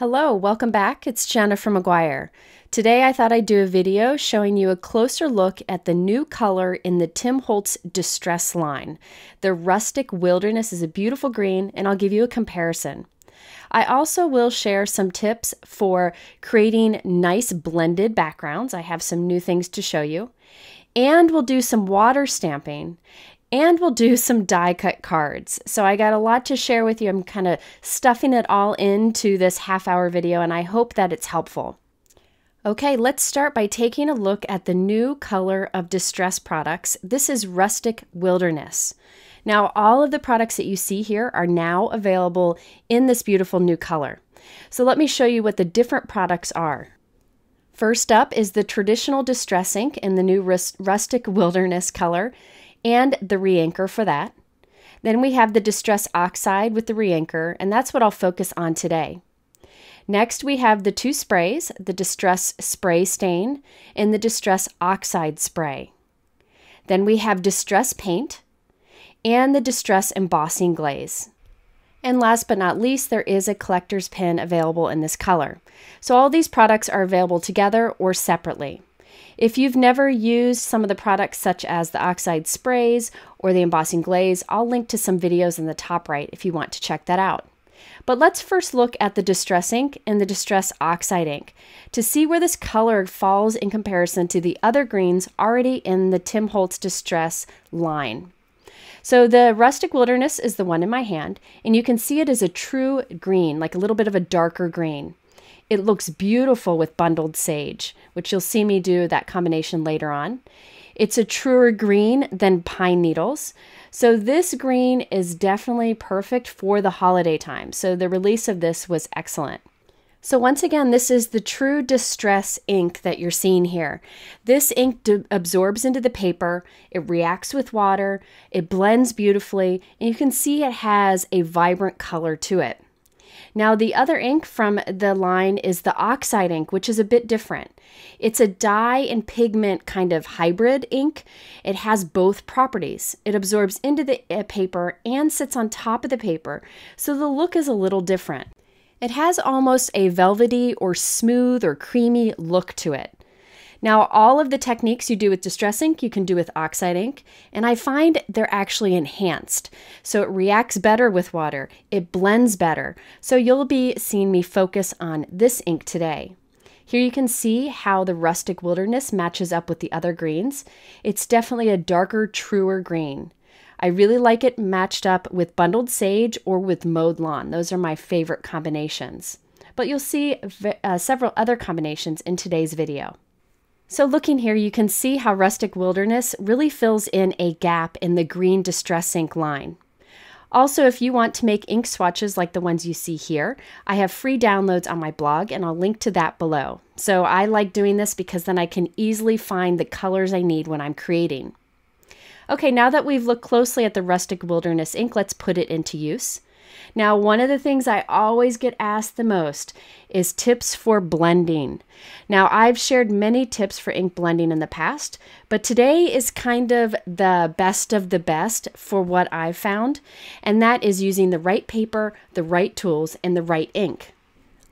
Hello, welcome back. It's Jennifer McGuire. Today I thought I'd do a video showing you a closer look at the new color in the Tim Holtz Distress line. The Rustic Wilderness is a beautiful green, and I'll give you a comparison. I also will share some tips for creating nice blended backgrounds. I have some new things to show you. And we'll do some water stamping. And we'll do some die cut cards. So I got a lot to share with you. I'm kind of stuffing it all into this half-hour video, and I hope that it's helpful. Okay, let's start by taking a look at the new color of Distress products. This is Rustic Wilderness. Now, all of the products that you see here are now available in this beautiful new color. So let me show you what the different products are. First up is the traditional Distress ink in the new Rustic Wilderness color, and the re-inker for that. Then we have the Distress Oxide with the re-inker, and that's what I'll focus on today. Next, we have the two sprays, the Distress Spray Stain and the Distress Oxide Spray. Then we have Distress Paint and the Distress Embossing Glaze. And last but not least, there is a collector's pin available in this color. So all these products are available together or separately. If you've never used some of the products such as the oxide sprays or the embossing glaze, I'll link to some videos in the top right if you want to check that out. But let's first look at the Distress ink and the Distress Oxide ink to see where this color falls in comparison to the other greens already in the Tim Holtz Distress line. So the Rustic Wilderness is the one in my hand, and you can see it as a true green, like a little bit of a darker green. It looks beautiful with bundled sage, which you'll see me do that combination later on. It's a truer green than pine needles. So this green is definitely perfect for the holiday time. So the release of this was excellent. So once again, this is the true Distress ink that you're seeing here. This ink absorbs into the paper, it reacts with water, it blends beautifully, and you can see it has a vibrant color to it. Now the other ink from the line is the Oxide ink, which is a bit different. It's a dye and pigment kind of hybrid ink. It has both properties. It absorbs into the paper and sits on top of the paper, so the look is a little different. It has almost a velvety or smooth or creamy look to it. Now, all of the techniques you do with Distress ink, you can do with Oxide ink, and I find they're actually enhanced. So it reacts better with water, it blends better. So you'll be seeing me focus on this ink today. Here you can see how the Rustic Wilderness matches up with the other greens. It's definitely a darker, truer green. I really like it matched up with Bundled Sage or with Mowed Lawn. Those are my favorite combinations. But you'll see several other combinations in today's video. So looking here, you can see how Rustic Wilderness really fills in a gap in the green Distress ink line. Also, if you want to make ink swatches like the ones you see here, I have free downloads on my blog, and I'll link to that below. So I like doing this because then I can easily find the colors I need when I'm creating. Okay, now that we've looked closely at the Rustic Wilderness ink, let's put it into use. Now, one of the things I always get asked the most is tips for blending. Now, I've shared many tips for ink blending in the past, but today is kind of the best of the best for what I've found, and that is using the right paper, the right tools, and the right ink.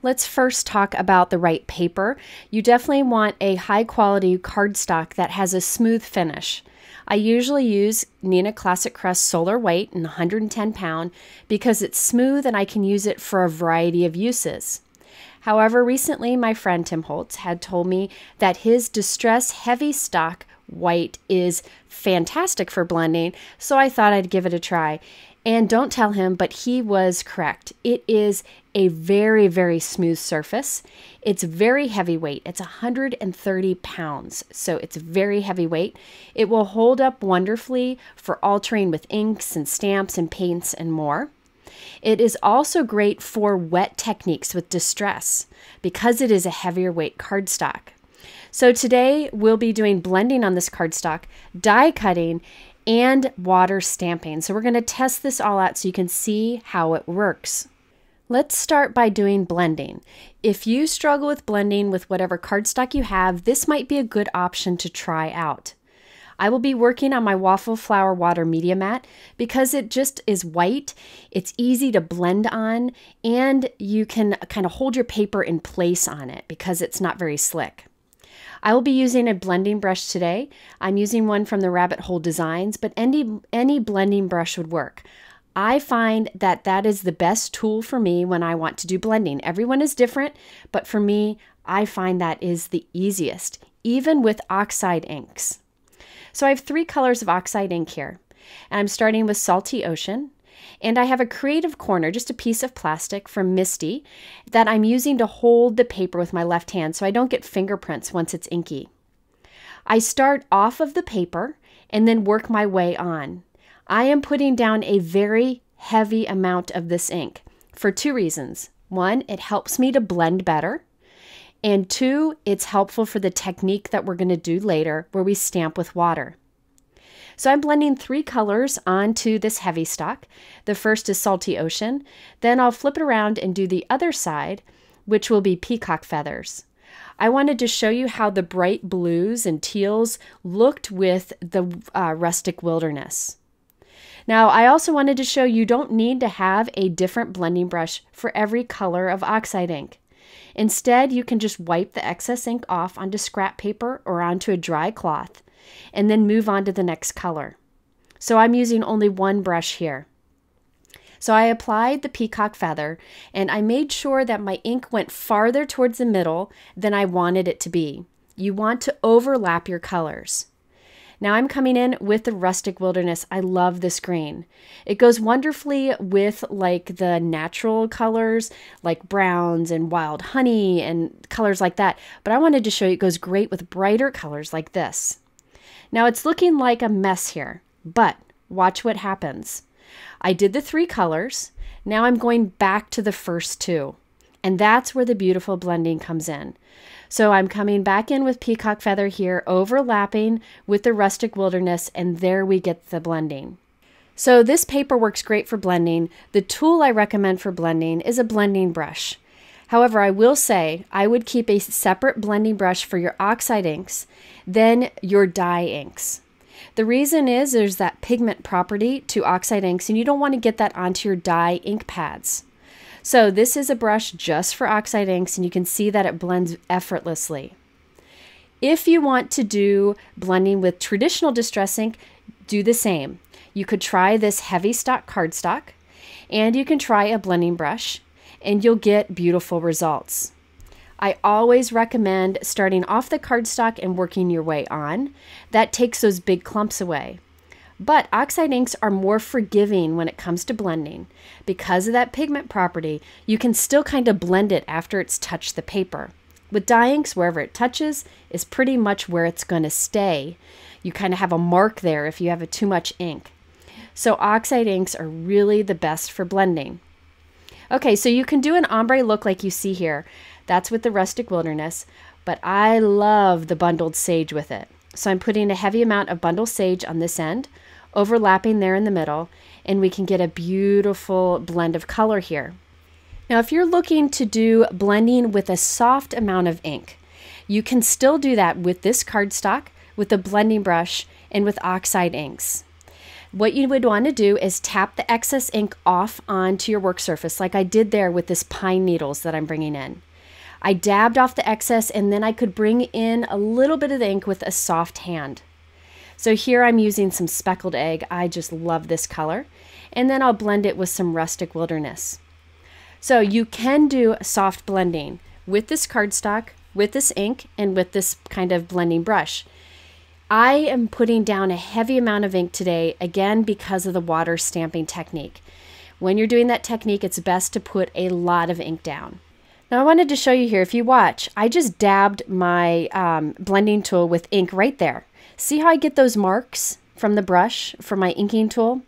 Let's first talk about the right paper. You definitely want a high quality cardstock that has a smooth finish. I usually use Neenah Classic Crest Solar White in 110 pound because it's smooth and I can use it for a variety of uses. However, recently my friend Tim Holtz had told me that his Distress Heavy Stock White is fantastic for blending, so I thought I'd give it a try. And don't tell him, but he was correct. It is a very, very smooth surface. It's very heavyweight. It's 130 pounds, so it's very heavyweight. It will hold up wonderfully for altering with inks and stamps and paints and more. It is also great for wet techniques with Distress because it is a heavier weight cardstock. So today we'll be doing blending on this cardstock, die cutting, and water stamping. So we're going to test this all out so you can see how it works. Let's start by doing blending. If you struggle with blending with whatever cardstock you have, this might be a good option to try out. I will be working on my Waffle Flower Water Media Mat because it just is white, it's easy to blend on, and you can kind of hold your paper in place on it because it's not very slick. I will be using a blending brush today. I'm using one from the Rabbit Hole Designs, but any blending brush would work. I find that that is the best tool for me when I want to do blending. Everyone is different, but for me, I find that is the easiest, even with oxide inks. So I have 3 colors of oxide ink here, and I'm starting with Salty Ocean, and I have a Creative Corner, just a piece of plastic from Misty, that I'm using to hold the paper with my left hand so I don't get fingerprints once it's inky. I start off of the paper and then work my way on. I am putting down a very heavy amount of this ink for 2 reasons. 1, it helps me to blend better. And 2, it's helpful for the technique that we're going to do later where we stamp with water. So I'm blending 3 colors onto this heavy stock. The first is Salty Ocean. Then I'll flip it around and do the other side, which will be Peacock Feathers. I wanted to show you how the bright blues and teals looked with the Rustic Wilderness. Now, I also wanted to show you don't need to have a different blending brush for every color of oxide ink. Instead, you can just wipe the excess ink off onto scrap paper or onto a dry cloth, and then move on to the next color. So I'm using only 1 brush here. So I applied the Peacock Feather, and I made sure that my ink went farther towards the middle than I wanted it to be. You want to overlap your colors. Now I'm coming in with the Rustic Wilderness. I love this green. It goes wonderfully with like the natural colors like browns and wild honey and colors like that. But I wanted to show you it goes great with brighter colors like this. Now it's looking like a mess here, but watch what happens. I did the 3 colors. Now I'm going back to the first 2. And that's where the beautiful blending comes in. So I'm coming back in with Peacock Feather here, overlapping with the Rustic Wilderness, and there we get the blending. So this paper works great for blending. The tool I recommend for blending is a blending brush. However, I will say I would keep a separate blending brush for your oxide inks than your dye inks. The reason is there's that pigment property to oxide inks, and you don't want to get that onto your dye ink pads. So this is a brush just for oxide inks, and you can see that it blends effortlessly. If you want to do blending with traditional distress ink, do the same. You could try this heavy stock cardstock, and you can try a blending brush, and you'll get beautiful results. I always recommend starting off the cardstock and working your way on. That takes those big clumps away. But oxide inks are more forgiving when it comes to blending. Because of that pigment property, you can still kind of blend it after it's touched the paper. With dye inks, wherever it touches is pretty much where it's going to stay. You kind of have a mark there if you have too much ink. So oxide inks are really the best for blending. Okay, so you can do an ombre look like you see here. That's with the Rustic Wilderness, but I love the bundled sage with it. So I'm putting a heavy amount of bundled sage on this end, overlapping there in the middle, and we can get a beautiful blend of color here. Now, if you're looking to do blending with a soft amount of ink, you can still do that with this cardstock, with a blending brush, and with oxide inks. What you would want to do is tap the excess ink off onto your work surface like I did there with this pine needles that I'm bringing in. I dabbed off the excess, and then I could bring in a little bit of the ink with a soft hand. So here I'm using some Speckled Egg. I just love this color. And then I'll blend it with some Rustic Wilderness. So you can do soft blending with this cardstock, with this ink, and with this kind of blending brush. I am putting down a heavy amount of ink today, again, because of the water stamping technique. When you're doing that technique, it's best to put a lot of ink down. Now I wanted to show you here, if you watch, I just dabbed my blending tool with ink right there. See how I get those marks from the brush for my inking tool?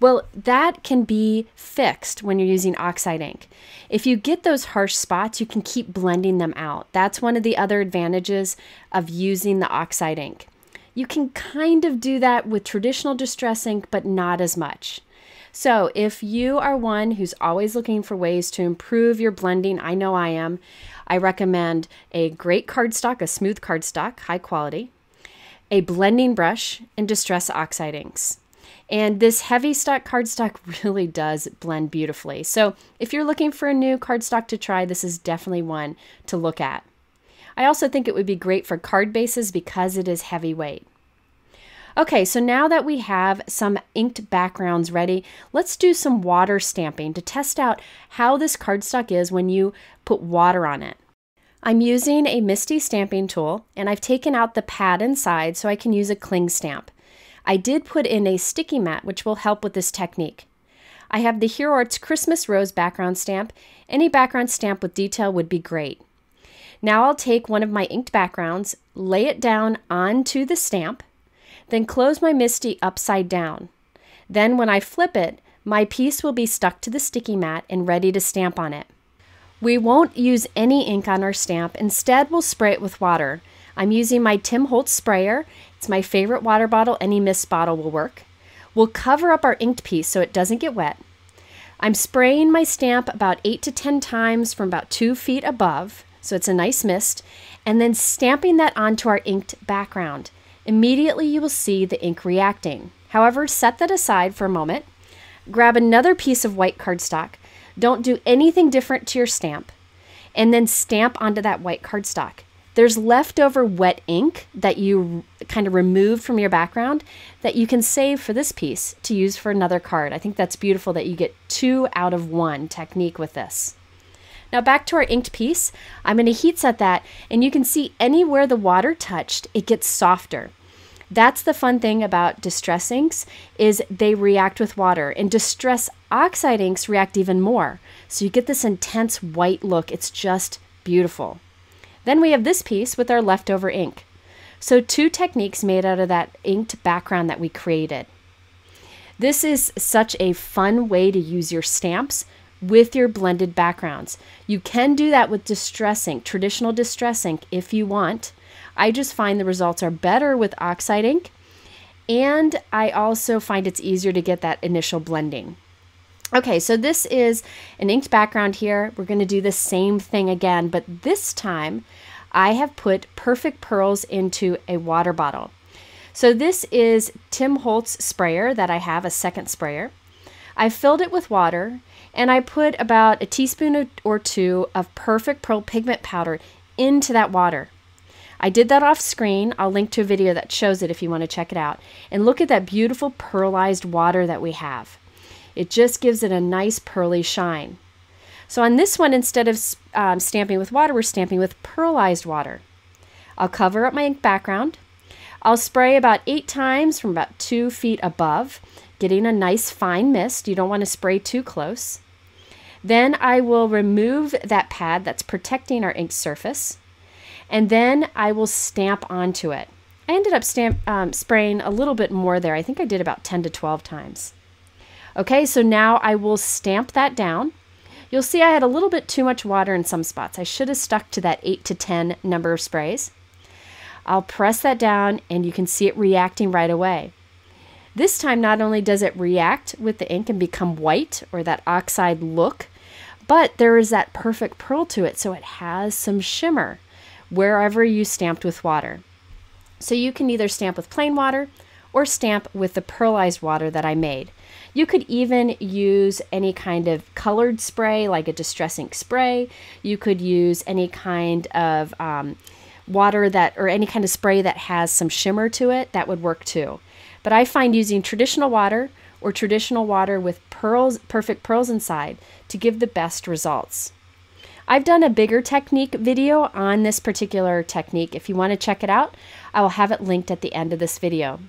Well, that can be fixed when you're using oxide ink. If you get those harsh spots, you can keep blending them out. That's one of the other advantages of using the oxide ink. You can kind of do that with traditional distress ink, but not as much. So if you are one who's always looking for ways to improve your blending, I know I am, I recommend a great cardstock, a smooth cardstock, high quality. a blending brush, and Distress Oxide inks. And this heavy stock cardstock really does blend beautifully. So if you're looking for a new cardstock to try, this is definitely one to look at. I also think it would be great for card bases because it is heavyweight. Okay, so now that we have some inked backgrounds ready, let's do some water stamping to test out how this cardstock is when you put water on it. I'm using a MISTI stamping tool, and I've taken out the pad inside so I can use a cling stamp. I did put in a sticky mat, which will help with this technique. I have the Hero Arts Christmas Rose background stamp. Any background stamp with detail would be great. Now I'll take one of my inked backgrounds, lay it down onto the stamp, then close my MISTI upside down. Then when I flip it, my piece will be stuck to the sticky mat and ready to stamp on it. We won't use any ink on our stamp. Instead, we'll spray it with water. I'm using my Tim Holtz sprayer. It's my favorite water bottle. Any mist bottle will work. We'll cover up our inked piece so it doesn't get wet. I'm spraying my stamp about 8 to 10 times from about 2 feet above, so it's a nice mist, and then stamping that onto our inked background. Immediately you will see the ink reacting. However, set that aside for a moment. Grab another piece of white cardstock. Don't do anything different to your stamp. And then stamp onto that white cardstock. There's leftover wet ink that you kind of removed from your background that you can save for this piece to use for another card. I think that's beautiful that you get 2 out of 1 technique with this. Now back to our inked piece. I'm going to heat set that, and you can see anywhere the water touched, it gets softer. That's the fun thing about Distress inks, is they react with water, and Distress Oxide inks react even more. So you get this intense white look. It's just beautiful. Then we have this piece with our leftover ink. So 2 techniques made out of that inked background that we created. This is such a fun way to use your stamps with your blended backgrounds. You can do that with Distress ink, traditional Distress ink if you want. I just find the results are better with oxide ink, and I also find it's easier to get that initial blending. Okay, so this is an inked background here. We're going to do the same thing again, but this time I have put Perfect Pearls into a water bottle. So this is Tim Holtz sprayer that I have, a second sprayer. I filled it with water, and I put about a teaspoon or 2 of Perfect Pearl pigment powder into that water. I did that off screen. I'll link to a video that shows it if you want to check it out. And look at that beautiful pearlized water that we have. It just gives it a nice pearly shine. So on this one, instead of stamping with water, we're stamping with pearlized water. I'll cover up my ink background. I'll spray about 8 times from about 2 feet above, getting a nice fine mist. You don't want to spray too close. Then I will remove that pad that's protecting our ink surface, and then I will stamp onto it. I ended up spraying a little bit more there. I think I did about 10 to 12 times. Okay, so now I will stamp that down. You'll see I had a little bit too much water in some spots. I should have stuck to that 8 to 10 number of sprays. I'll press that down, and you can see it reacting right away. This time, not only does it react with the ink and become white, or that oxide look, but there is that perfect pearl to it, so it has some shimmer wherever you stamped with water. So you can either stamp with plain water or stamp with the pearlized water that I made. You could even use any kind of colored spray, like a Distress ink spray. You could use any kind of water or any kind of spray that has some shimmer to it. That would work too. But I find using traditional water or traditional water with perfect pearls inside to give the best results. I've done a bigger technique video on this particular technique. If you want to check it out, I will have it linked at the end of this video.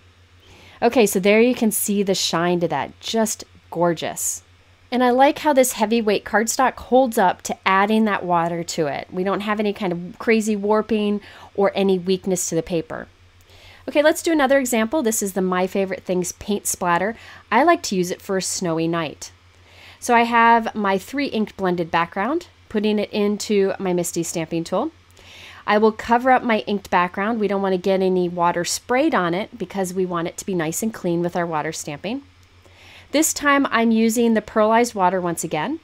Okay, so there you can see the shine to that. Just gorgeous. And I like how this heavyweight cardstock holds up to adding that water to it. We don't have any kind of crazy warping or any weakness to the paper. Okay, let's do another example. This is the My Favorite Things paint splatter. I like to use it for a snowy night. So I have my 3 inked blended background, putting it into my MISTI stamping tool. I will cover up my inked background. We don't want to get any water sprayed on it because we want it to be nice and clean with our water stamping. This time I'm using the pearlized water once again.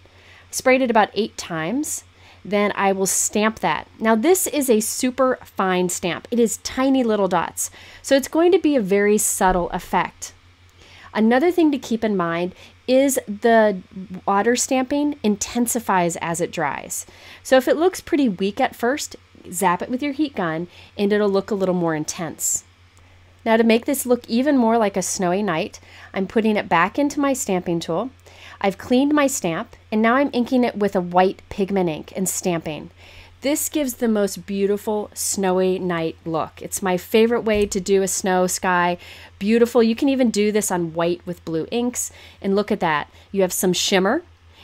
Sprayed it about 8 times. then I will stamp that. Now this is a super fine stamp. It is tiny little dots, so it's going to be a very subtle effect. Another thing to keep in mind is the water stamping intensifies as it dries. So if it looks pretty weak at first, zap it with your heat gun and it'll look a little more intense. Now to make this look even more like a snowy night, I'm putting it back into my stamping tool. I've cleaned my stamp and now I'm inking it with a white pigment ink and stamping. This gives the most beautiful snowy night look. It's my favorite way to do a snow sky. Beautiful. You can even do this on white with blue inks. And look at that. You have some shimmer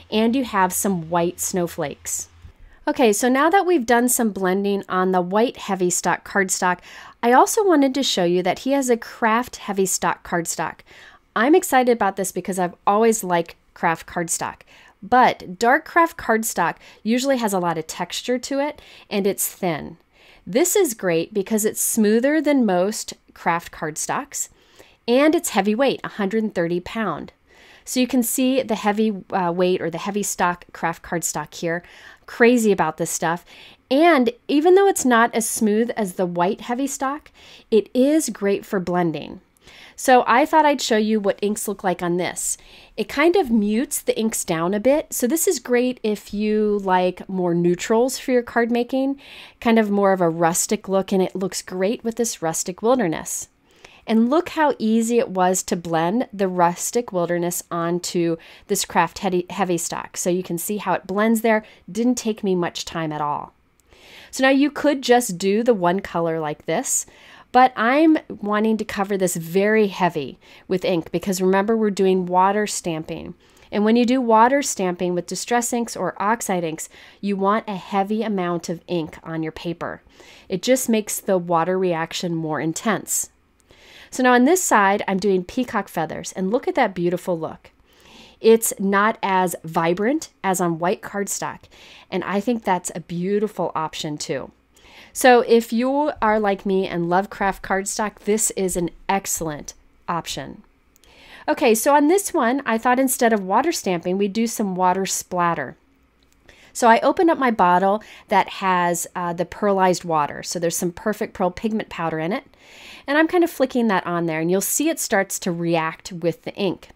and you have some white snowflakes. Okay, so now that we've done some blending on the white heavy stock cardstock, I also wanted to show you that he has a craft heavy stock cardstock. I'm excited about this because I've always liked craft cardstock. But dark craft cardstock usually has a lot of texture to it and it's thin. This is great because it's smoother than most craft cardstocks and it's heavyweight, 130 pounds. So you can see the heavy weight or the heavy stock craft cardstock here. Crazy about this stuff. And even though it's not as smooth as the white heavy stock, it is great for blending. So I thought I'd show you what inks look like on this. It kind of mutes the inks down a bit. So this is great if you like more neutrals for your card making, kind of more of a rustic look, and it looks great with this Rustic Wilderness. And look how easy it was to blend the Rustic Wilderness onto this craft heavy stock. So you can see how it blends there. Didn't take me much time at all. So now you could just do the one color like this, but I'm wanting to cover this very heavy with ink because remember we're doing water stamping. And when you do water stamping with distress inks or oxide inks, you want a heavy amount of ink on your paper. It just makes the water reaction more intense. So now on this side, I'm doing peacock feathers and look at that beautiful look. It's not as vibrant as on white cardstock, and I think that's a beautiful option too. So if you are like me and love craft cardstock, this is an excellent option. Okay, so on this one, I thought instead of water stamping, we'd do some water splatter. So I opened up my bottle that has the pearlized water. So there's some Perfect Pearl pigment powder in it. And I'm kind of flicking that on there, and you'll see it starts to react with the ink.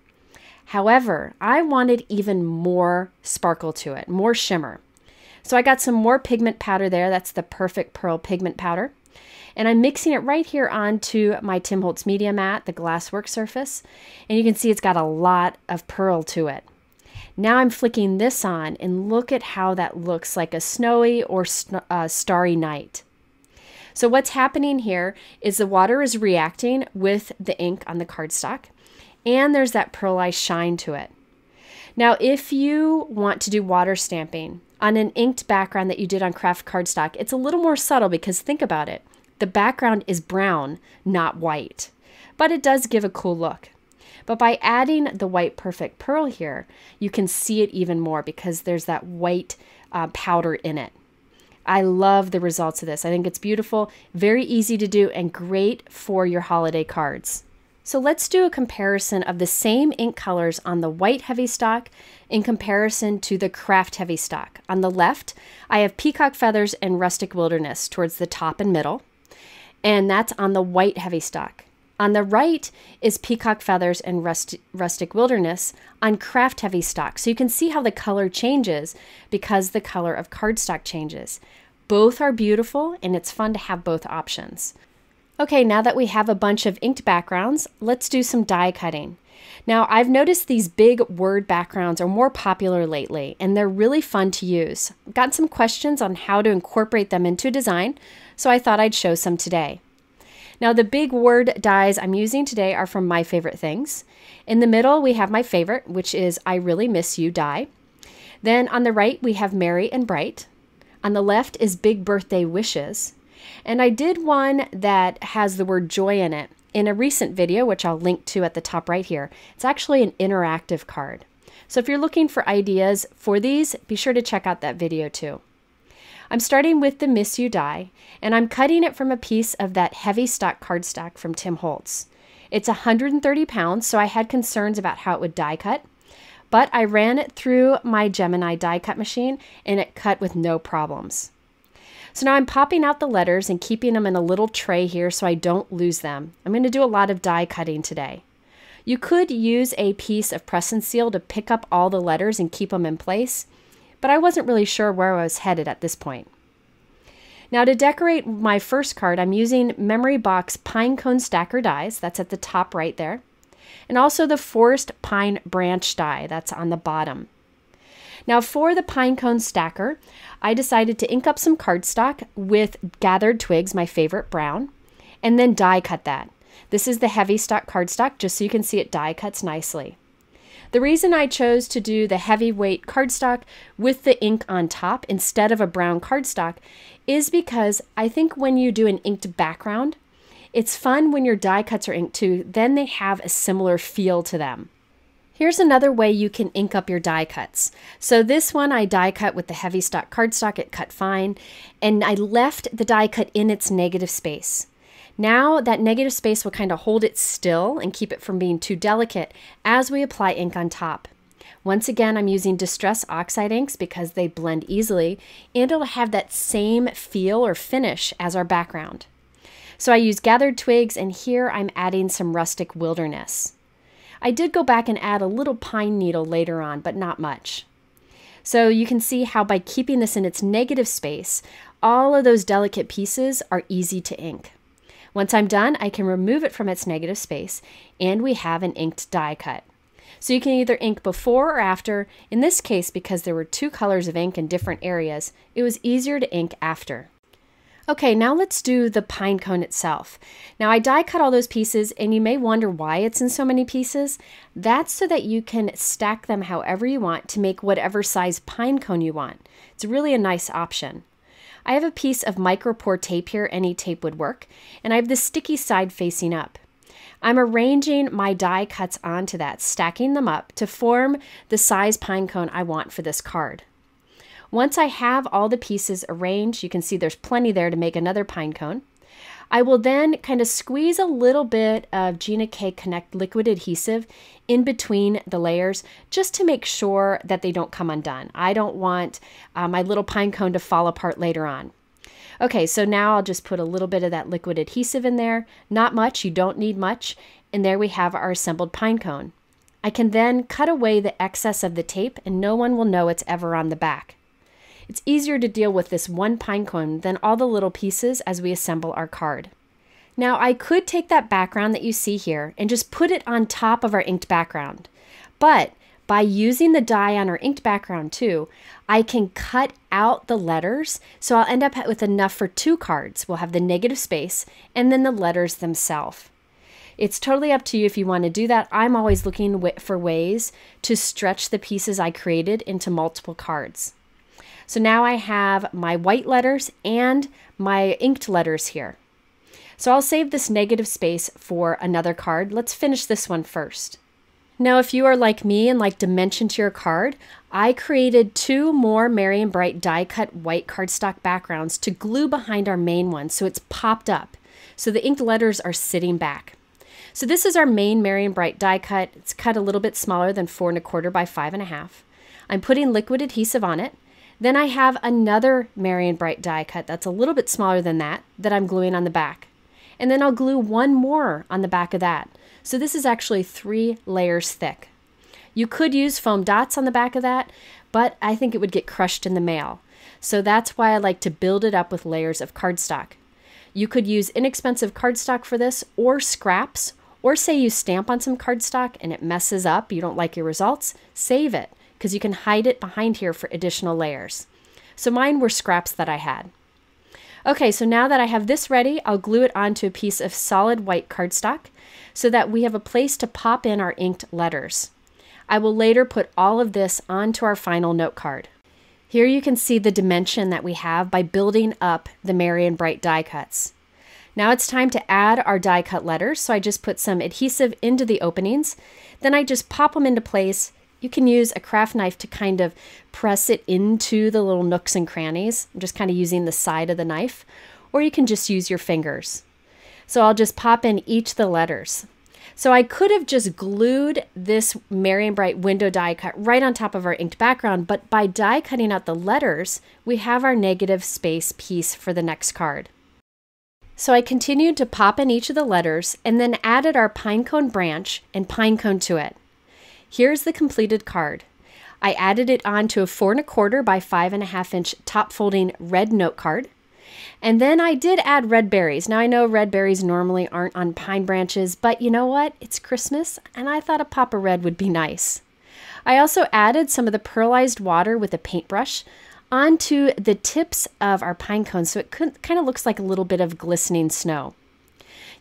However, I wanted even more sparkle to it, more shimmer. So I got some more pigment powder there. That's the Perfect Pearl pigment powder. And I'm mixing it right here onto my Tim Holtz Media Mat, the glass work surface. And you can see it's got a lot of pearl to it. Now I'm flicking this on, and look at how that looks like a snowy or starry night. So what's happening here is the water is reacting with the ink on the cardstock, and there's that pearlized shine to it. Now, if you want to do water stamping on an inked background that you did on craft cardstock, it's a little more subtle because think about it. The background is brown, not white, but it does give a cool look. But by adding the white Perfect Pearl here, you can see it even more because there's that white powder in it. I love the results of this. I think it's beautiful, very easy to do, and great for your holiday cards. So let's do a comparison of the same ink colors on the white heavy stock in comparison to the craft heavy stock. On the left, I have Peacock Feathers and Rustic Wilderness towards the top and middle, and that's on the white heavy stock. On the right is Peacock Feathers and Rustic Wilderness on craft heavy stock. So you can see how the color changes because the color of cardstock changes. Both are beautiful, and it's fun to have both options. Okay, now that we have a bunch of inked backgrounds, let's do some die cutting. Now, I've noticed these big word backgrounds are more popular lately, and they're really fun to use. I've got some questions on how to incorporate them into a design, so I thought I'd show some today. Now, the big word dies I'm using today are from My Favorite Things. In the middle, we have my favorite, which is I Really Miss You die. Then on the right, we have Merry and Bright. On the left is Big Birthday Wishes. And I did one that has the word joy in it in a recent video, which I'll link to at the top right here. It's actually an interactive card. So if you're looking for ideas for these, be sure to check out that video too. I'm starting with the Miss You die, and I'm cutting it from a piece of that heavy stock cardstock from Tim Holtz. It's 130 pounds, so I had concerns about how it would die cut, but I ran it through my Gemini die cut machine and it cut with no problems. So now I'm popping out the letters and keeping them in a little tray here so I don't lose them. I'm going to do a lot of die cutting today. You could use a piece of press and seal to pick up all the letters and keep them in place, but I wasn't really sure where I was headed at this point. Now to decorate my first card, I'm using Memory Box Pine Cone Stacker dies, that's at the top right there, and also the Forest Pine Branch die, that's on the bottom. Now for the pine cone stacker, I decided to ink up some cardstock with gathered twigs, my favorite brown, and then die cut that. This is the heavy stock cardstock, just so you can see it die cuts nicely. The reason I chose to do the heavyweight cardstock with the ink on top instead of a brown cardstock is because I think when you do an inked background, it's fun when your die cuts are inked too, then they have a similar feel to them. Here's another way you can ink up your die cuts. So this one I die cut with the heavy stock cardstock, it cut fine, and I left the die cut in its negative space. Now that negative space will kind of hold it still and keep it from being too delicate as we apply ink on top. Once again, I'm using Distress Oxide inks because they blend easily and it'll have that same feel or finish as our background. So I use gathered twigs and here I'm adding some rustic wilderness. I did go back and add a little pine needle later on, but not much. So you can see how by keeping this in its negative space, all of those delicate pieces are easy to ink. Once I'm done, I can remove it from its negative space and we have an inked die cut. So you can either ink before or after. In this case, because there were two colors of ink in different areas, it was easier to ink after. Okay, now let's do the pine cone itself. Now I die cut all those pieces and you may wonder why it's in so many pieces. That's so that you can stack them however you want to make whatever size pine cone you want. It's really a nice option. I have a piece of micropore tape here, any tape would work, and I have the sticky side facing up. I'm arranging my die cuts onto that, stacking them up to form the size pine cone I want for this card. Once I have all the pieces arranged, you can see there's plenty there to make another pine cone. I will then kind of squeeze a little bit of Gina K Connect liquid adhesive in between the layers just to make sure that they don't come undone. I don't want my little pine cone to fall apart later on. Okay, so now I'll just put a little bit of that liquid adhesive in there. Not much, you don't need much. And there we have our assembled pine cone. I can then cut away the excess of the tape and no one will know it's ever on the back. It's easier to deal with this one pine cone than all the little pieces as we assemble our card. Now I could take that background that you see here and just put it on top of our inked background. But by using the die on our inked background too, I can cut out the letters so I'll end up with enough for two cards. We'll have the negative space and then the letters themselves. It's totally up to you if you want to do that. I'm always looking for ways to stretch the pieces I created into multiple cards. So now I have my white letters and my inked letters here. So I'll save this negative space for another card. Let's finish this one first. Now, if you are like me and like dimension to your card, I created two more Merry & Bright die cut white cardstock backgrounds to glue behind our main one so it's popped up. So the inked letters are sitting back. So this is our main Merry & Bright die cut. It's cut a little bit smaller than 4 1/4 by 5 1/2. I'm putting liquid adhesive on it. Then I have another Merry & Bright die cut that's a little bit smaller than that I'm gluing on the back. And then I'll glue one more on the back of that. So this is actually 3 layers thick. You could use foam dots on the back of that, but I think it would get crushed in the mail. So that's why I like to build it up with layers of cardstock. You could use inexpensive cardstock for this or scraps, or say you stamp on some cardstock and it messes up, you don't like your results, save it, because you can hide it behind here for additional layers. So mine were scraps that I had. Okay, so now that I have this ready, I'll glue it onto a piece of solid white cardstock so that we have a place to pop in our inked letters. I will later put all of this onto our final note card. Here you can see the dimension that we have by building up the Merry & Bright die cuts. Now it's time to add our die cut letters, so I just put some adhesive into the openings. Then I just pop them into place. You can use a craft knife to kind of press it into the little nooks and crannies. I'm just kind of using the side of the knife, or you can just use your fingers. So I'll just pop in each of the letters. So I could have just glued this Merry and Bright window die cut right on top of our inked background, but by die cutting out the letters, we have our negative space piece for the next card. So I continued to pop in each of the letters and then added our pinecone branch and pinecone to it. Here's the completed card. I added it onto a 4 1/4 by 5.5 inch top folding red note card. And then I did add red berries. Now I know red berries normally aren't on pine branches, but you know what? It's Christmas and I thought a pop of red would be nice. I also added some of the pearlized water with a paintbrush onto the tips of our pine cones so it kind of looks like a little bit of glistening snow.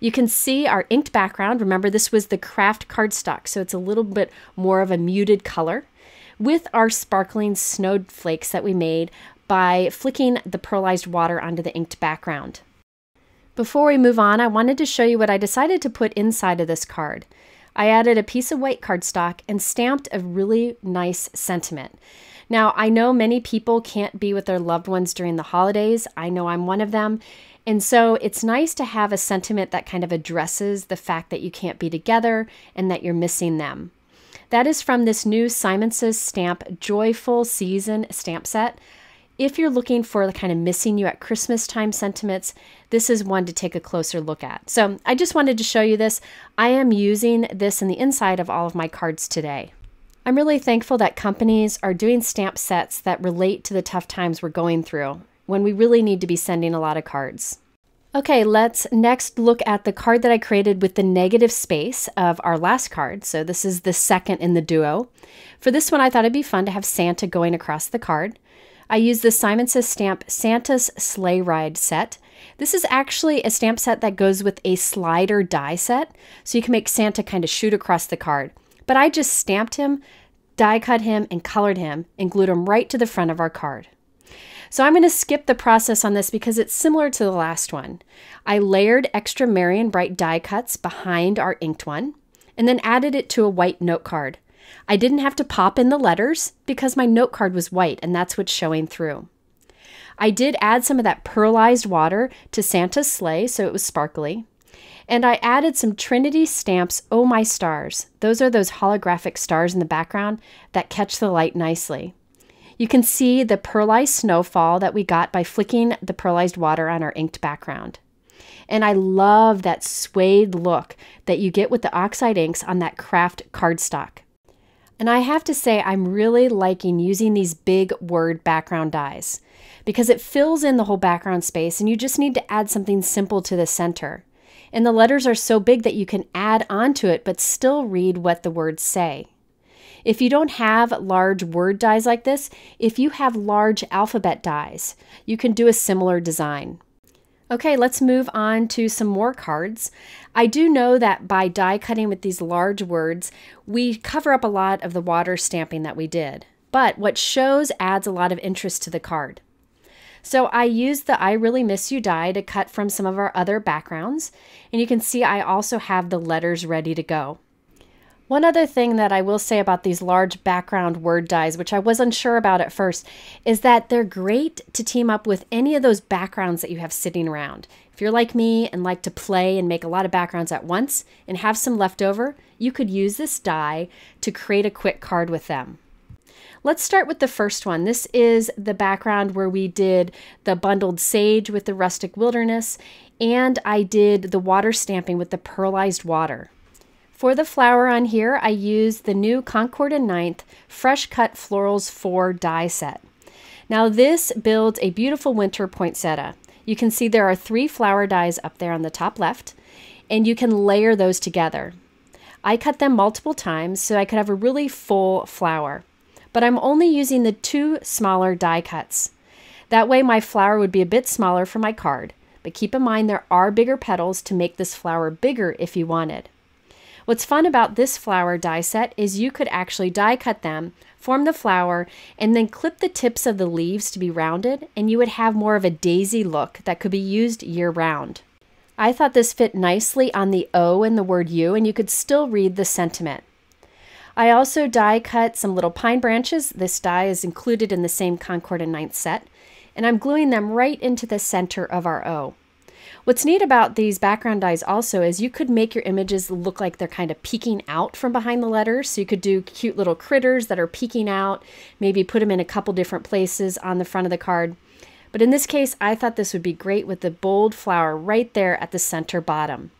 You can see our inked background. Remember, this was the craft cardstock, so it's a little bit more of a muted color with our sparkling snowflakes that we made by flicking the pearlized water onto the inked background. Before we move on, I wanted to show you what I decided to put inside of this card. I added a piece of white cardstock and stamped a really nice sentiment. Now, I know many people can't be with their loved ones during the holidays. I know I'm one of them. And so it's nice to have a sentiment that kind of addresses the fact that you can't be together and that you're missing them. That is from this new Simon Says Stamp Joyful Season stamp set. If you're looking for the kind of missing you at Christmas time sentiments, this is one to take a closer look at. So I just wanted to show you this. I am using this in the inside of all of my cards today. I'm really thankful that companies are doing stamp sets that relate to the tough times we're going through when we really need to be sending a lot of cards. Okay, let's next look at the card that I created with the negative space of our last card. So this is the second in the duo. For this one, I thought it'd be fun to have Santa going across the card. I used the Simon Says Stamp Santa's Sleigh Ride set. This is actually a stamp set that goes with a slider die set, so you can make Santa kind of shoot across the card. But I just stamped him, die cut him, and colored him, and glued him right to the front of our card. So I'm going to skip the process on this because it's similar to the last one. I layered extra Merry and Bright die cuts behind our inked one, and then added it to a white note card. I didn't have to pop in the letters because my note card was white and that's what's showing through. I did add some of that pearlized water to Santa's sleigh so it was sparkly. And I added some Trinity Stamps Oh My Stars. Those are those holographic stars in the background that catch the light nicely. You can see the pearlized snowfall that we got by flicking the pearlized water on our inked background. And I love that suede look that you get with the oxide inks on that craft cardstock. And I have to say, I'm really liking using these big word background dies because it fills in the whole background space and you just need to add something simple to the center. And the letters are so big that you can add onto it but still read what the words say. If you don't have large word dies like this, if you have large alphabet dies, you can do a similar design. Okay, let's move on to some more cards. I do know that by die cutting with these large words, we cover up a lot of the water stamping that we did. But what shows adds a lot of interest to the card. So I used the I Really Miss You die to cut from some of our other backgrounds. And you can see I also have the letters ready to go. One other thing that I will say about these large background word dies, which I was unsure about at first, is that they're great to team up with any of those backgrounds that you have sitting around. If you're like me and like to play and make a lot of backgrounds at once and have some left over, you could use this die to create a quick card with them. Let's start with the first one. This is the background where we did the bundled sage with the rustic wilderness, and I did the water stamping with the pearlized water. For the flower on here, I used the new Concord & Ninth Fresh Cut Florals 4 die set. Now this builds a beautiful winter poinsettia. You can see there are 3 flower dies up there on the top left, and you can layer those together. I cut them multiple times so I could have a really full flower, but I'm only using the 2 smaller die cuts. That way my flower would be a bit smaller for my card, but keep in mind there are bigger petals to make this flower bigger if you wanted. What's fun about this flower die set is you could actually die cut them, form the flower, and then clip the tips of the leaves to be rounded, and you would have more of a daisy look that could be used year-round. I thought this fit nicely on the O in the word you, and you could still read the sentiment. I also die cut some little pine branches. This die is included in the same Concord & Ninth set, and I'm gluing them right into the center of our O. What's neat about these background dyes also is you could make your images look like they're kind of peeking out from behind the letters. So you could do cute little critters that are peeking out, maybe put them in a couple different places on the front of the card. But in this case, I thought this would be great with the bold flower right there at the center bottom.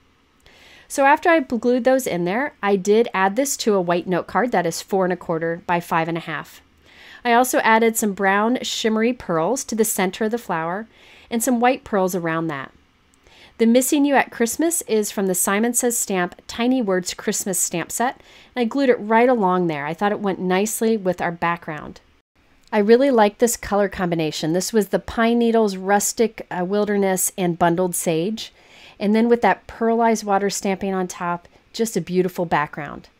So after I glued those in there, I did add this to a white note card that is 4 1/4 by 5 1/2. I also added some brown shimmery pearls to the center of the flower and some white pearls around that. The Missing You at Christmas is from the Simon Says Stamp Tiny Words Christmas stamp set, and I glued it right along there. I thought it went nicely with our background. I really like this color combination. This was the Pine Needles, Rustic Wilderness, and Bundled Sage. And then with that pearlized water stamping on top, just a beautiful background.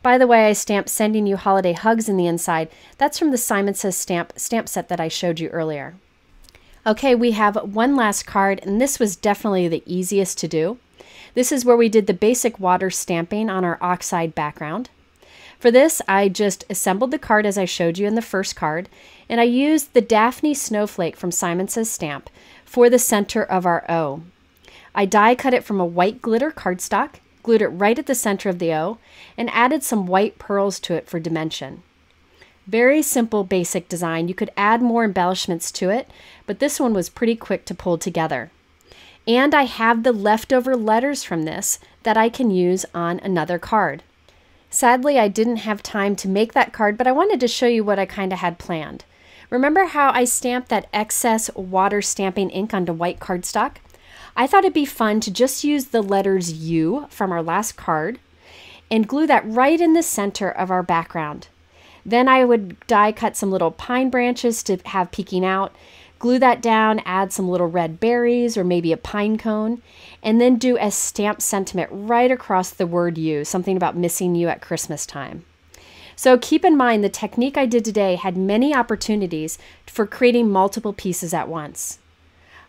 By the way, I stamped Sending You Holiday Hugs in the inside. That's from the Simon Says Stamp set that I showed you earlier. Okay, we have one last card, and this was definitely the easiest to do. This is where we did the basic water stamping on our oxide background. For this, I just assembled the card as I showed you in the first card, and I used the Daphne Snowflake from Simon Says Stamp for the center of our O. I die cut it from a white glitter cardstock, glued it right at the center of the O, and added some white pearls to it for dimension. Very simple, basic design. You could add more embellishments to it, but this one was pretty quick to pull together. And I have the leftover letters from this that I can use on another card. Sadly, I didn't have time to make that card, but I wanted to show you what I kind of had planned. Remember how I stamped that excess water stamping ink onto white cardstock? I thought it'd be fun to just use the letters U from our last card and glue that right in the center of our background. Then I would die cut some little pine branches to have peeking out, glue that down, add some little red berries or maybe a pine cone, and then do a stamp sentiment right across the word U, something about missing you at Christmas time. So keep in mind the technique I did today had many opportunities for creating multiple pieces at once.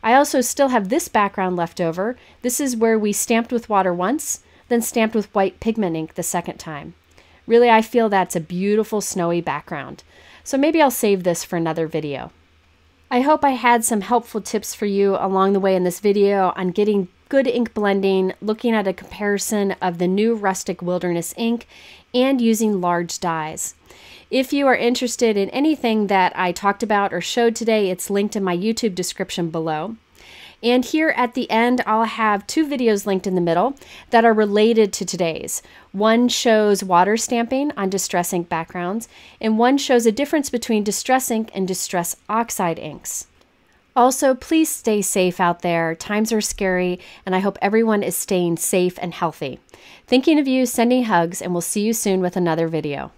I also still have this background left over. This is where we stamped with water once, then stamped with white pigment ink the second time. Really, I feel that's a beautiful snowy background. So maybe I'll save this for another video. I hope I had some helpful tips for you along the way in this video on getting good ink blending, looking at a comparison of the new Rustic Wilderness ink, and using large dies. If you are interested in anything that I talked about or showed today, it's linked in my YouTube description below. And here at the end, I'll have 2 videos linked in the middle that are related to today's. One shows water stamping on distress ink backgrounds, and one shows a difference between distress ink and distress oxide inks. Also, please stay safe out there. Times are scary, and I hope everyone is staying safe and healthy. Thinking of you, sending hugs, and we'll see you soon with another video.